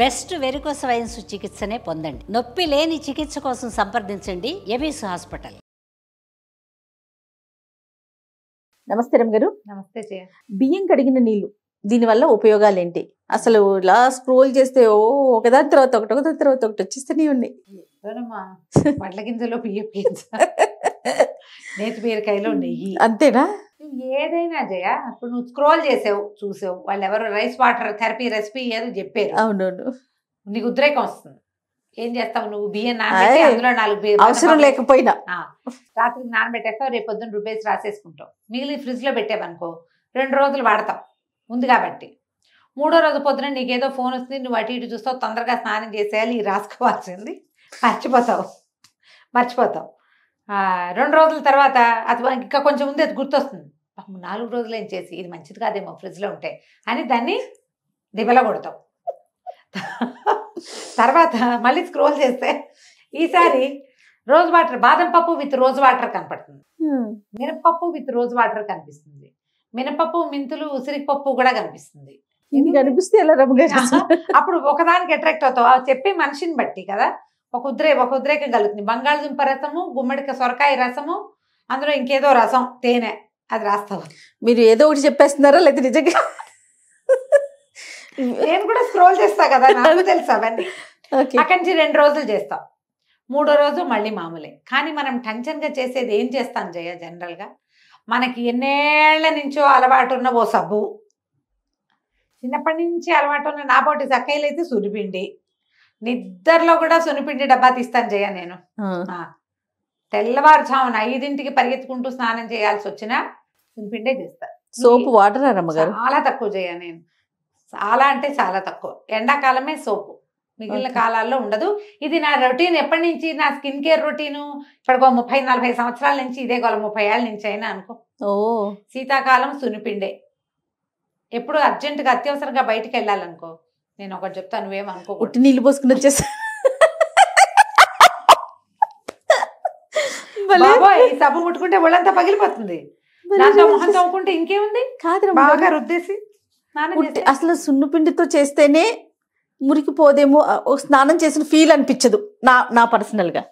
Best varicose veins చికిత్సనే పొందండి. నొప్పి లేని చికిత్స కోసం సంప్రదించండి ఎబిస్ హాస్పిటల్. నమస్తే రమ్ గారు. నమస్తే జయ. బియ్యం కడిగిన నీళ్లు దీనివల్ల ఉపయోగాలు ఏంటి? అసలు ఇలా స్క్రోల్ చేస్తే ఒకదాని తర్వాత ఒకటి వచ్చేస్తూనే ఉన్నాయి. వడ్ల గింజలో బియ్యం గింజ, నేతి బీరకాయలో నెయ్యి, అంతేనా? ఏదైనా జయ. ఇప్పుడు నువ్వు స్క్రోల్ చేసావు, చూసావు, వాళ్ళు ఎవరు రైస్ వాటర్ థెరపీ రెసిపీ ఏదో చెప్పారు. అవునవును. నీకు ఉద్రేకం వస్తుంది. ఏం చేస్తావు నువ్వు? బియ్యం నానబెట్టి అందులో 4 అవసరం లేకపోయినా రాత్రికి నానబెట్టేస్తావు, రేపు పొద్దున్న రుబ్బేసి రాసేసుకుంటావు. మిగిలిన ఫ్రిడ్జ్ లో పెట్టావనుకో 2 రోజులు వాడతావు ఉంది కాబట్టి. 3వ రోజు పొద్దున నీకేదో ఫోన్ వస్తుంది, నువ్వు అటు ఇటు చూస్తావు, తొందరగా స్నానం చేసేయాలి, రాసుకోవాల్సింది మర్చిపోతావు. 2 రోజుల తర్వాత అది ఇంకా కొంచెం ఉంది, అది గుర్తొస్తుంది. 4 రోజులు ఏం చేసి ఇది మంచిది కాదేమో ఫ్రిడ్జ్లో ఉంటే అని దాన్ని దిబల కొడతావు. తర్వాత మళ్ళీ స్క్రోల్ చేస్తే ఈసారి రోజ్ వాటర్, బాదం పప్పు విత్ రోజ్ వాటర్ కనపడుతుంది, మినపప్పు విత్ రోజ్ వాటర్ కనిపిస్తుంది, మినపప్పు, మెంతులు, ఉసిరిపప్పు కూడా కనిపిస్తుంది. కనిపిస్తే ఎలా రమ్ గారు? అప్పుడు ఒకదానికి అట్రాక్ట్ అవుతావు. చెప్పే మనిషిని బట్టి కదా ఒక ఉద్రేకం కలుగుతుంది. బంగాళదుంప రసము, గుమ్మడికాయ సొరకాయ రసము, అందులో ఇంకేదో రసం, తేనె, అది రాస్తావు. మీరు ఏదో ఒకటి చెప్పేస్తున్నారా లేకపోతే నిజంగా? నేను కూడా స్క్రోల్ చేస్తా కదా, నాకు తెలుసు అవన్నీ. అక్కడి నుంచి 2 రోజులు చేస్తాం, 3వ రోజు మళ్ళీ మామూలే. కానీ మనం టెన్షన్గా చేసేది ఏం చేస్తాం జయ? జనరల్గా మనకి ఎన్నేళ్ల నుంచో అలవాటు ఉన్న ఓ సబ్బు, చిన్నప్పటి నుంచి అలవాటు ఉన్న నాపోటి సక్కయ్యలు అయితే సునిపిండి, నిద్రలో కూడా సునిపిండి డబ్బా తీస్తాను జయ నేను. తెల్లవారుజామున 5ంటికి పరిగెత్తుకుంటూ స్నానం చేయాల్సి వచ్చినా సునిపిండే చేస్తా. సోపు వాటర్ రమ్మగారు చాలా తక్కువ జయ నేను, చాలా అంటే చాలా తక్కువ. ఎండాకాలమే సోపు, మిగిలిన కాలాల్లో ఉండదు. ఇది నా రొటీన్ ఎప్పటి నుంచి, నా స్కిన్ కేర్ రొటీను. ఇప్పటికో 30-40 సంవత్సరాల నుంచి ఇదే గోల, 30 ఏళ్ళ నుంచి అయినా అనుకో. శీతాకాలం సునిపిండే. ఎప్పుడు అర్జెంటుగా అత్యవసరంగా బయటికి వెళ్ళాలనుకో, నేను ఒకటి చెప్తాను, నువ్వేమనుకో, ఉట్టి నీళ్ళు పోసుకుని వచ్చేసి ఈ సబ్బు ముట్టుకుంటే ఒళ్ళంతా పగిలిపోతుంది. దాంతో మొహం తవ్వుకుంటే ఇంకేముంది, బాగా రుద్దేసి అసలు సున్నుపిండితో చేస్తేనే మురికిపోదేమో, స్నానం చేసిన ఫీల్ అనిపించదు నా పర్సనల్ గా.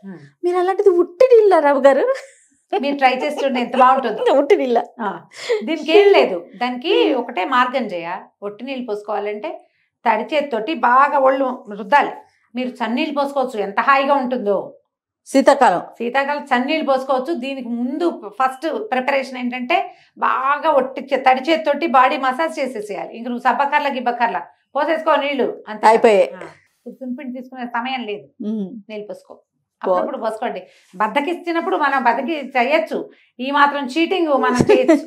మీరు అలాంటిది ఉట్టి నీళ్ళ రావు గారు? మీరు ట్రై చేసి చూడండి ఎంత బాగుంటుంది. ఉట్టి నీళ్ళ దీనికి ఏం లేదు, దానికి ఒకటే మార్గం చేయ. ఒట్టి నీళ్ళు పోసుకోవాలంటే తడి చేతితోటి బాగా ఒళ్ళు రుద్దాలి. మీరు చన్నీళ్ళు పోసుకోవచ్చు, ఎంత హాయిగా ఉంటుందో. శీతాకాలం చన్నీళ్ళు పోసుకోవచ్చు. దీనికి ముందు ఫస్ట్ ప్రిపరేషన్ ఏంటంటే బాగా తడి చేతితోటి బాడీ మసాజ్ చేసేసేయాలి. ఇంక నువ్వు సబ్బకర్ల గిబ్బకర్ల పోసేసుకో నీళ్లు, అంతే అయిపోయాయి. సున్నిపిండి తీసుకునే సమయం లేదు, నీళ్ళు పోసుకో. అప్పుడప్పుడు పోసుకోండి. బద్దకిచ్చినప్పుడు మనం బద్దకి చేయొచ్చు, ఈ మాత్రం చీటింగ్ మనం చేయొచ్చు.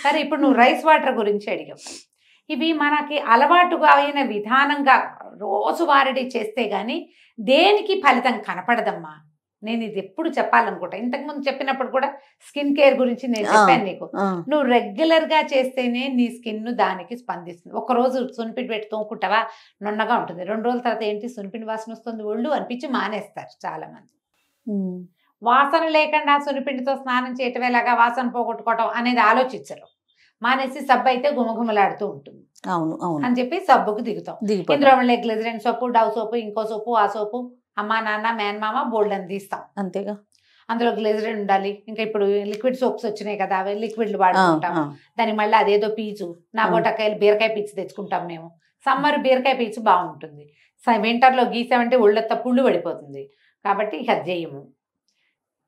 సరే, ఇప్పుడు నువ్వు రైస్ వాటర్ గురించి అడిగావు. ఇవి మనకి అలవాటుగా అయిన విధానంగా రోజువారీ చేస్తే గానీ దేనికి ఫలితం కనపడదమ్మా. నేను ఇది ఎప్పుడు చెప్పాలనుకుంటా. ఇంతకుముందు చెప్పినప్పుడు కూడా స్కిన్ కేర్ గురించి నేను చెప్పాను నీకు. నువ్వు రెగ్యులర్ గా చేస్తేనే నీ స్కిన్ దానికి స్పందిస్తుంది. ఒకరోజు సున్నిపిండి పెట్టి తోముకుంటావా, నున్నగా ఉంటుంది. 2 రోజుల తర్వాత ఏంటి, సున్నిపిండి వాసన వస్తుంది ఒళ్ళు అనిపించి మానేస్తారు చాలా మంది. వాసన లేకుండా సున్నిపిండితో స్నానం చేయటం ఎలాగా, వాసన పోగొట్టుకోవటం అనేది ఆలోచించరు. మానేసి సబ్బు అయితే గుమగుమలాడుతూ ఉంటుంది అని చెప్పి సబ్బుకు దిగుతాం. ఇందులో గ్లిజరిన్ సోపు, డవ్ సోపు, ఇంకో సోపు, ఆ సోపు, అమ్మ నాన్న మేనమామ బోల్డ్ అని తీస్తాం. అంతేగా, అందులో గ్లిజరిన్ ఉండాలి. ఇంకా ఇప్పుడు లిక్విడ్ సోప్స్ వచ్చినాయి కదా, అవి లిక్విడ్లు వాడుకుంటాం. దానికి మళ్ళీ అదేదో పీచు, నా బోటకాయలు బీరకాయ పీచు తెచ్చుకుంటాం మేము. సమ్మర్ బీరకాయ పీచు బాగుంటుంది, వింటర్లో గీసామంటే ఒళ్ళంతా పుళ్ళు పడిపోతుంది. కాబట్టి ఇక అది చేయము.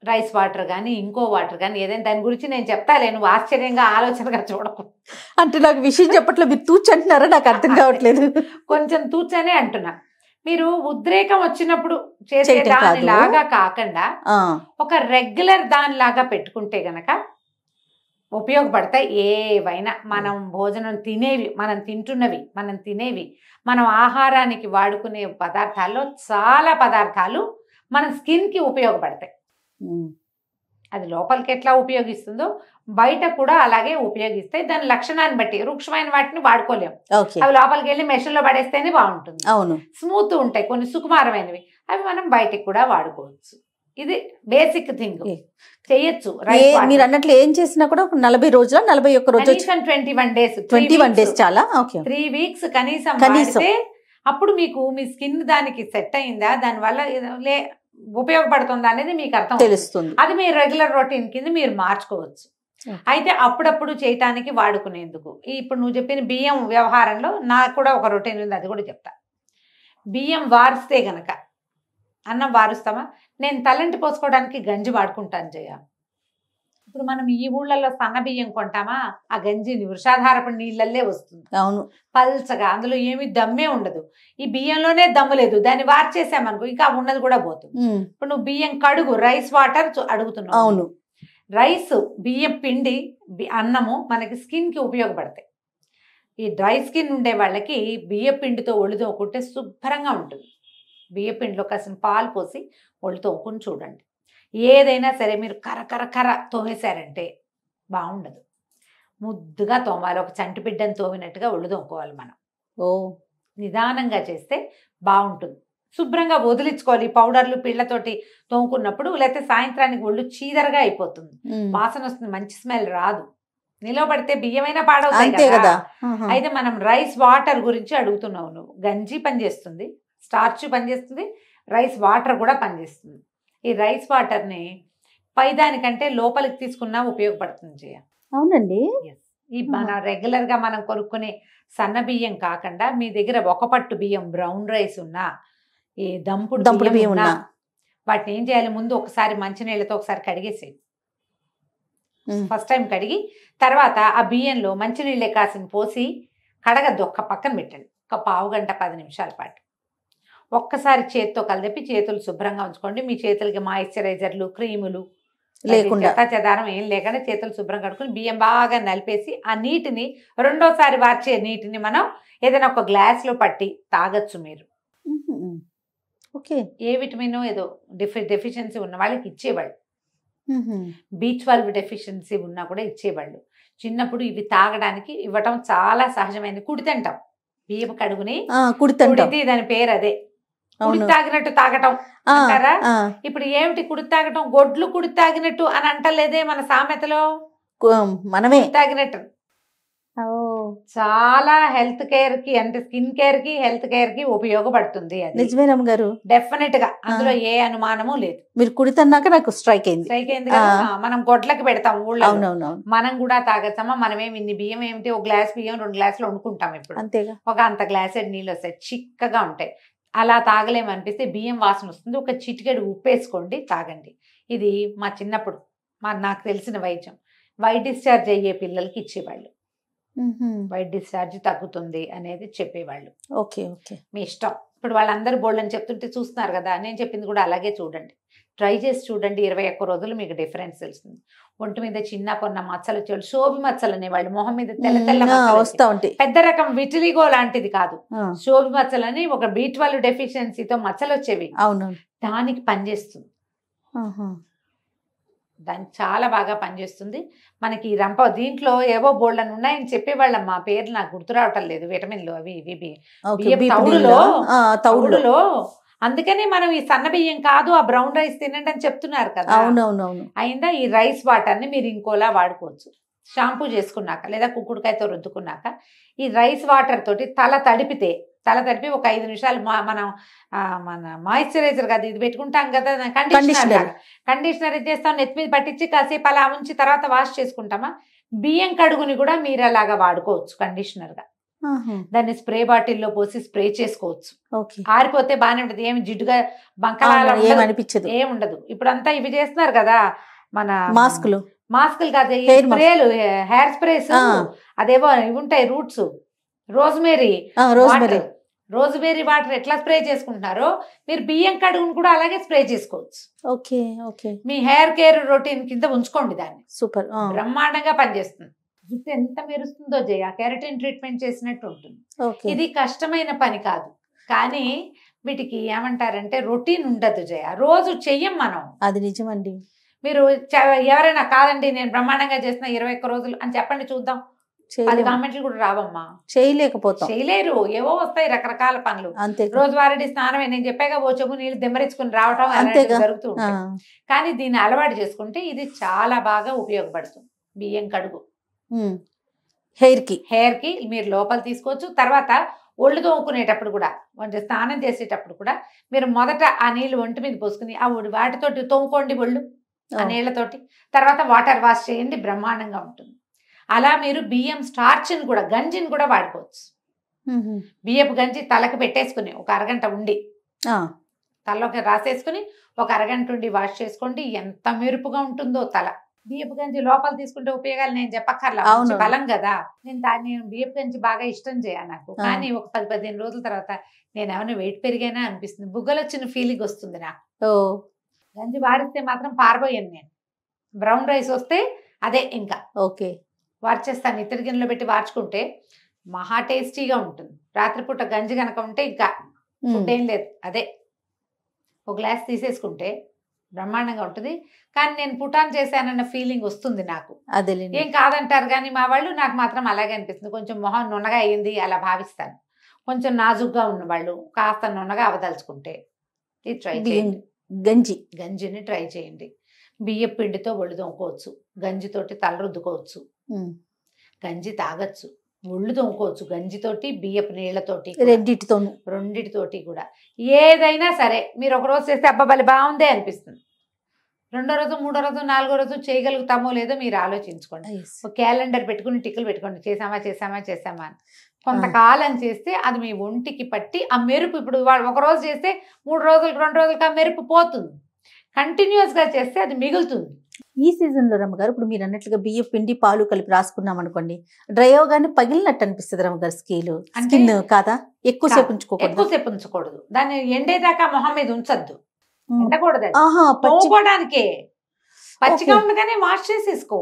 రైస్ వాటర్ కానీ ఇంకో వాటర్ కానీ ఏదైనా దాని గురించి నేను చెప్తాలే, నువ్వు ఆశ్చర్యంగా ఆలోచనగా చూడకు. అంటే నాకు విషయం చెప్పట్లేదు, మీరు తూచి అంటున్నారా? నాకు అర్థం కావట్లేదు. కొంచెం తూచనే అంటున్నా. మీరు ఉద్రేకం వచ్చినప్పుడు చేసే దానిలాగా కాకుండా ఒక రెగ్యులర్ దానిలాగా పెట్టుకుంటే గనక ఉపయోగపడతాయి. ఏవైనా మనం భోజనం తినేవి, మనం తినేవి, మనం ఆహారానికి వాడుకునే పదార్థాల్లో చాలా పదార్థాలు మన స్కిన్కి ఉపయోగపడతాయి. అది లోపలికి ఎట్లా ఉపయోగిస్తుందో బయట కూడా అలాగే ఉపయోగిస్తాయి. దాని లక్షణాన్ని బట్టి వృక్షమైన వాటిని వాడుకోలేము. అవి లోపలికి వెళ్ళి మెషిన్లో పడేస్తేనే బాగుంటుంది. స్మూత్ ఉంటాయి కొన్ని, సుకుమారమైనవి అవి మనం బయటకు కూడా వాడుకోవచ్చు. ఇది బేసిక్ థింగ్ చేయొచ్చు. మీరు అన్నట్లు ఏం చేసినా కూడా 40 రోజుల 41 రోజులు 21 days 21 days చాలా 3 weeks కనీసం అప్పుడు మీకు మీ స్కిన్ దానికి సెట్ అయిందా, దానివల్ల ఉపయోగపడుతుందా అనేది మీకు అర్థం తెలుస్తుంది. అది మీ రెగ్యులర్ రొటీన్ కింద మీరు మార్చుకోవచ్చు. అయితే అప్పుడప్పుడు చేయటానికి వాడుకునేందుకు ఇప్పుడు నువ్వు చెప్పిన బియ్యం వ్యవహారంలో నాకు కూడా ఒక రొటీన్ ఉంది, అది కూడా చెప్తా. బియ్యం వారిస్తే గనక అన్నం వారుస్తామా, నేను తలంటి పోసుకోవడానికి గంజి వాడుకుంటాను జయ. ఇప్పుడు మనం ఈ ఊళ్ళల్లో సన్న బియ్యం కొంటామా, ఆ గంజి వృషాధారపు నీళ్ళల్లే వస్తుంది. అవును, పల్చగా, అందులో ఏమి దమ్మే ఉండదు. ఈ బియ్యంలోనే దమ్ము లేదు, దాన్ని వార్చేసామనుకో ఇంకా ఉన్నది కూడా పోతుంది. ఇప్పుడు నువ్వు బియ్యం కడుగు, రైస్ వాటర్ అడుగుతున్నావు. అవును, రైస్ బియ్యం పిండి అన్నము మనకి స్కిన్కి ఉపయోగపడతాయి. ఈ డ్రై స్కిన్ ఉండే వాళ్ళకి బియ్య పిండితో ఒళ్ళు తోముకుంటే శుభ్రంగా ఉంటుంది. బియ్య పిండిలో కాసిన పాలు పోసి ఒళ్ళు తోముకుని చూడండి. ఏదైనా సరే మీరు కర తోమేశారంటే బాగుండదు. ముద్దుగా తోమాలి, ఒక చంటి బిడ్డను తోమినట్టుగా ఒళ్ళు తోముకోవాలి మనం. నిదానంగా చేస్తే బాగుంటుంది. శుభ్రంగా వదిలించుకోవాలి. పౌడర్లు పిళ్ళతోటి తోముకున్నప్పుడు లేకపోతే సాయంత్రానికి ఒళ్ళు చీదరగా అయిపోతుంది, వాసన వస్తుంది, మంచి స్మెల్ రాదు. నిలవబడితే బియ్యమైనా పాడవుతాయి కదా. అయితే మనం రైస్ వాటర్ గురించి అడుగుతున్నావు నువ్వు. గంజి పనిచేస్తుంది, స్టార్చ్ పనిచేస్తుంది, రైస్ వాటర్ కూడా పనిచేస్తుంది. ఈ రైస్ వాటర్ని పైదానికంటే లోపలికి తీసుకున్నా ఉపయోగపడుతుంది జయ. అవునండి. ఈ మన రెగ్యులర్గా మనం కొనుక్కునే సన్న బియ్యం కాకుండా మీ దగ్గర ఒక పట్టు బియ్యం బ్రౌన్ రైస్ ఉన్నా, ఈ దంపుడు బియ్యం ఉన్నా, వాటిని ఏం చేయాలి, ముందు ఒకసారి మంచినీళ్ళతో ఒకసారి కడిగేసేయి. ఫస్ట్ టైం కడిగి తర్వాత ఆ బియ్యంలో మంచినీళ్ళే కాసిన పోసి కడగద్దు, ఒక్క పక్కన పెట్టండి. ఒక పావు గంట 10 నిమిషాల పాటు ఒక్కసారి చేతితో కలిపి చేతులు శుభ్రంగా ఉంచుకోండి. మీ చేతులకి మాయిశ్చరైజర్లు, క్రీములు లేకుండా, చెదారం ఏం లేకుండా చేతులు శుభ్రం కడుక్కుని బియ్యం బాగా నలిపేసి ఆ నీటిని, రెండోసారి వార్చే నీటిని మనం ఏదైనా ఒక గ్లాస్లో పట్టి తాగొచ్చు మీరు. ఓకే. ఏ విటమిన్ ఏదో డెఫిషియన్సీ ఉన్న వాళ్ళకి ఇచ్చేవాళ్ళు, B12 డెఫిషియన్సీ ఉన్నా కూడా ఇచ్చేవాళ్ళు. చిన్నప్పుడు ఇవి తాగడానికి ఇవ్వటం చాలా సహజమైనది. కుడి తింటాం, బియ్యం కడుగుని కుడితి, దాని పేరు అదే. కుడి తాగినట్టు తాగటం అంటారా? ఇప్పుడు ఏమిటి కుడి తాగటం, గొడ్లు కుడి తాగినట్టు అని అంటలేదే మన సామెతలో, మనమే తాగినట్టు. చాలా హెల్త్ కేర్ కి, అంటే స్కిన్ కేర్ కి, హెల్త్ కేర్ కి ఉపయోగపడుతుంది. నిజమేనమ్మ గారు, డెఫినెట్ గా, అందులో ఏ అనుమానము లేదు. మీరు కుడితన్నాక నాకు స్ట్రైక్ అయింది కదా. మనం గొడ్లకి పెడతాం ఊళ్ళో, మనం కూడా తాగచ్చమ్మా. మనమేమి ఇన్ని బియ్యం ఏమిటి, ఒక గ్లాస్ బియ్యం 2 గ్లాసులు వండుకుంటాం. ఇప్పుడు అంతేగా, ఒక అంత గ్లాసెడ్ నీళ్ళు వస్తాయి, చిక్కగా ఉంటాయి. అలా తాగలేమనిపిస్తే బియ్యం వాసన వస్తుంది, ఒక చిటికెడు ఉప్పేసుకోండి, తాగండి. ఇది మా చిన్నప్పుడు నాకు తెలిసిన వైద్యం. వైట్ డిశ్చార్జ్ అయ్యే పిల్లలకి ఇచ్చేవాళ్ళు. వైట్ డిశ్చార్జ్ తగ్గుతుంది అనేది చెప్పేవాళ్ళు. ఓకే ఓకే, మీ ఇష్టం. ఇప్పుడు వాళ్ళందరూ బోల్డని చెప్తుంటే చూస్తున్నారు కదా, నేను చెప్పింది కూడా అలాగే చూడండి, ట్రై చేసి చూడండి. 21 రోజులు మీకు డిఫరెన్స్ తెలుస్తుంది. ఒంటి మీద చిన్న పొన్న మచ్చలు వచ్చేవాళ్ళు, శోభి మచ్చలు అనేవాళ్ళు, మొహం మీద తెల్ల తెల్ల వస్తూ ఉంటాయి. పెద్ద రకం విటిలిగో లాంటిది కాదు, శోభి మచ్చలని, ఒక B12 డెఫిషియన్సీతో మచ్చలు వచ్చేవి. అవును, దానికి పనిచేస్తుంది. దానికి చాలా బాగా పనిచేస్తుంది. మనకి రంప దీంట్లో ఏవో బోల్డన్ ఉన్నాయని చెప్పేవాళ్ళం, మా పేర్లు నాకు గుర్తు రావటం లేదు. విటమిన్లు అవి ఇవి తౌడులో. అందుకని మనం ఈ సన్న బియ్యం కాదు, ఆ బ్రౌన్ రైస్ తినండి అని చెప్తున్నారు కదా. అవునవునవును. అయిందా? ఈ రైస్ వాటర్ని మీరు ఇంకోలా వాడుకోవచ్చు. షాంపూ చేసుకున్నాక లేదా కుక్కుడుకాయతో రుద్దుకున్నాక ఈ రైస్ వాటర్ తోటి తల తడిపి ఒక 5 నిమిషాలు మన మాయిశ్చరైజర్ కదా ఇది పెట్టుకుంటాం కదా, కండిషనర్ చేస్తాం, నెత్తి మీద పట్టించి కాసేపు అలా ఉంచి తర్వాత వాష్ చేసుకుంటామా. బియ్యం కడుగుని కూడా మీరు అలాగా వాడుకోవచ్చు కండిషనర్ గా. దాన్ని స్ప్రే బాటిల్లో పోసి స్ప్రే చేసుకోవచ్చు. ఆరిపోతే బాగానే ఉంటుంది, ఏమి జిడ్డుగా బంకలాగా ఏముండదు. ఇప్పుడు అంతా ఇవి చేస్తున్నారు కదా, మన మాస్కులు కాదు, స్ప్రేలు, హెయిర్ స్ప్రేస్, అదేవో ఇవి ఉంటాయి రూట్స్, రోజ్మేరీ వాటర్ ఎట్లా స్ప్రే చేసుకుంటున్నారో మీరు బియ్యం కడుగును కూడా అలాగే స్ప్రే చేసుకోవచ్చు. ఓకే ఓకే, మీ హెయిర్ కేర్ రొటీన్ కింద ఉంచుకోండి దాన్ని. సూపర్, బ్రహ్మాండంగా పనిచేస్తుంది. జుట్టు ఎంత మెరుస్తుందో జయ, కెరటిన్ ట్రీట్మెంట్ చేసినట్టు ఉంటుంది. ఇది కష్టమైన పని కాదు, కానీ వీటికి ఏమంటారంటే రొటీన్ ఉండదు జయ, రోజు చెయ్యం మనం. అది నిజమండి. మీరు ఎవరైనా కాదండి నేను బ్రహ్మాండంగా చేసిన 21 రోజులు అని చెప్పండి చూద్దాం, 10 కామెంట్లు కూడా రావమ్మా. చేయలేరు, ఏవో వస్తాయి రకరకాల పనులు. రోజువారీ స్నానం నేను చెప్పాక ఓ చెంబు నీళ్ళు దెమ్మరించుకుని రావటం జరుగుతూ ఉంటాయి. కానీ దీన్ని అలవాటు చేసుకుంటే ఇది చాలా బాగా ఉపయోగపడుతుంది. బియ్యం కడుగు హెయిర్ కి మీరు లోపల తీసుకోవచ్చు. తర్వాత ఒళ్ళు తోముకునేటప్పుడు కూడా, అంటే స్నానం చేసేటప్పుడు కూడా మీరు మొదట ఆ నీళ్లు ఒంటి మీద పోసుకుని వాటితోటి తోముకోండి ఒళ్ళు, ఆ నీళ్లతోటి. తర్వాత వాటర్ వాష్ చేయండి, బ్రహ్మాండంగా ఉంటుంది. అలా మీరు బియ్యం స్టార్చ్ని కూడా, గంజిని కూడా వాడుకోవచ్చు. బియ్యపు గంజి తలకి పెట్టేసుకుని ఒక అరగంట ఉండి, తలలోకి రాసేసుకుని ఒక అరగంట ఉండి వాష్ చేసుకోండి. ఎంత మెరుపుగా ఉంటుందో తల. బియ్యపు గంజి లోపల తీసుకుంటే ఉపయోగాలు నేను చెప్పక్కర్లా, బలం కదా. నేను బియ్యపు గంజి బాగా ఇష్టం చేయాలి నాకు. కానీ ఒక 10-15 రోజుల తర్వాత నేను ఏమైనా వెయిట్ పెరిగానా అనిపిస్తుంది, బుగ్గలు వచ్చిన ఫీలింగ్ వస్తుంది నాకు. గంజి వారిస్తే మాత్రం పారబోయాను నేను. బ్రౌన్ రైస్ వస్తే అదే ఇంకా ఓకే వార్చేస్తాను. ఇత్తడి గిన్నెలో పెట్టి వార్చుకుంటే మహా టేస్టీగా ఉంటుంది. రాత్రిపూట గంజి కనుక ఉంటే ఇంకా ఫుడ్ ఏం లేదు, అదే ఒక గ్లాస్ తీసేసుకుంటే బ్రహ్మాండంగా ఉంటుంది. కానీ నేను పుటాన్ చేశానన్న ఫీలింగ్ వస్తుంది నాకు. అదే ఏం కాదంటారు కానీ మా వాళ్ళు, నాకు మాత్రం అలాగే అనిపిస్తుంది. కొంచెం మొహం నున్నగా అయ్యింది అలా భావిస్తాను. కొంచెం నాజుగ్గా ఉన్నవాళ్ళు కాస్త నున్నగా అవదలుచుకుంటే ఇది ట్రై చేయండి. గంజిని ట్రై చేయండి. బియ్యం పిండితో ఒళ్ళు తోముకోవచ్చు, గంజితోటి తల రుద్దుకోవచ్చు, గంజి తాగొచ్చు, ఒళ్ళు తోముకోవచ్చు గంజితోటి, బియ్యపు నీళ్లతోటి, రెండిటితోటి కూడా. ఏదైనా సరే మీరు ఒక రోజు చేస్తే అబ్బాబలి బాగుందే అనిపిస్తుంది. రెండో రోజు, మూడో రోజు, నాలుగో రోజు చేయగలుగుతామో లేదో మీరు ఆలోచించుకోండి. ఒక క్యాలెండర్ పెట్టుకుని టిక్కులు పెట్టుకోండి, చేసామా అని. కొంతకాలం చేస్తే అది మీ ఒంటికి పట్టి ఆ మెరుపు, ఇప్పుడు ఒక రోజు చేస్తే 3 రోజులకు 2 రోజులకు ఆ మెరుపు పోతుంది. కంటిన్యూస్గా చేస్తే అది మిగులుతుంది. ఈ సీజన్లో రమ్మగారు ఇప్పుడు మీరు అన్నట్లుగా బియ్యం పిండి పాలు కలిపి రాసుకున్నాం అనుకోండి, డ్రై అవగానే పగిలినట్టు అనిపిస్తుంది రమ్మగారు. స్కిన్ కాదా, ఎక్కువసేపు ఉంచకూడదు. దాన్ని ఎండేదాకా మొహం మీద ఉంచద్దు, ఎండకూడదు. తోముకోవడానికే పచ్చిగా ఉండగానే వాష్ చేసేసుకో.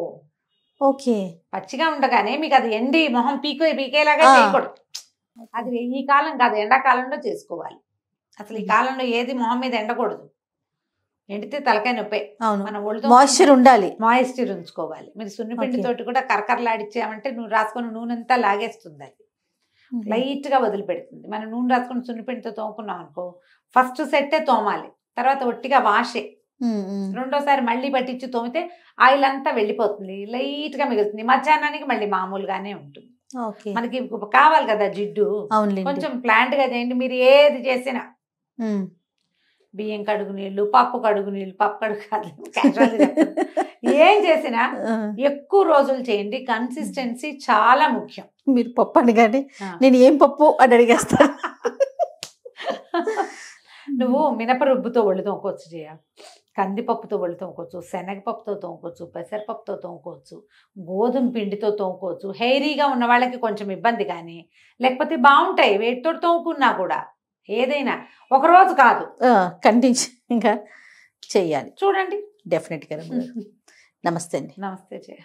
ఓకే, పచ్చిగా ఉండగానే మీకు అది ఎండి మొహం పీకేలాగా చేయకూడదు. అది ఈ కాలం కాదు, ఎండాకాలంలో చేసుకోవాలి. అసలు ఈ కాలంలో ఏది మొహం మీద ఎండకూడదు. ఎండితే తలకాయ నొప్పే. మన ఒళ్ళతో మాయిశ్చర్ ఉండాలి, మాయిశ్చర్ ఉంచుకోవాలి. మీరు సున్నిపిండితోటి కూడా కరకరలాడిచ్చామంటే నువ్వు రాసుకున్న నూనె అంతా లాగేస్తుంది, అది లైట్ గా వదిలిపెడుతుంది. మనం నూనె రాసుకుని సున్నిపిండితో తోముకున్నాం అనుకో, ఫస్ట్ సెట్టే తోమాలి, తర్వాత ఒట్టిగా వాషే. రెండోసారి మళ్ళీ పట్టించి తోమితే ఆయిల్ అంతా వెళ్ళిపోతుంది, లైట్ గా మిగులుతుంది. మధ్యాహ్నానికి మళ్ళీ మామూలుగానే ఉంటుంది. మనకి కావాలి కదా జిడ్డు, కొంచెం ప్లాంట్ గా చేయండి. మీరు ఏది చేసినా, బియ్యం కడుగు నీళ్ళు, పప్పు కడుగు నీళ్ళు, పప్పు కడుగు కాదు, ఏం చేసినా ఎక్కువ రోజులు చేయండి. కన్సిస్టెన్సీ చాలా ముఖ్యం. మీరు పప్పు అని కానీ నేను ఏం పప్పు అని అడిగేస్తాను. నువ్వు మినప రుబ్బుతో ఒళ్ళు తోముకోవచ్చు, కందిపప్పుతో ఒళ్ళు తోముకోవచ్చు, శనగపప్పుతో తోముకోవచ్చు, పెసరపప్పుతో తోముకోవచ్చు, గోధుమ పిండితో తోముకోవచ్చు. హెయిరీగా ఉన్న వాళ్ళకి కొంచెం ఇబ్బంది, కానీ లేకపోతే బాగుంటాయి వేటితో తోముకున్నా కూడా. ఏదైనా ఒక రోజు కాదు, కంటిన్యూగా చెయ్యాలి. చూడండి, డెఫినెట్గా. నమస్తే అండి. నమస్తే జయ.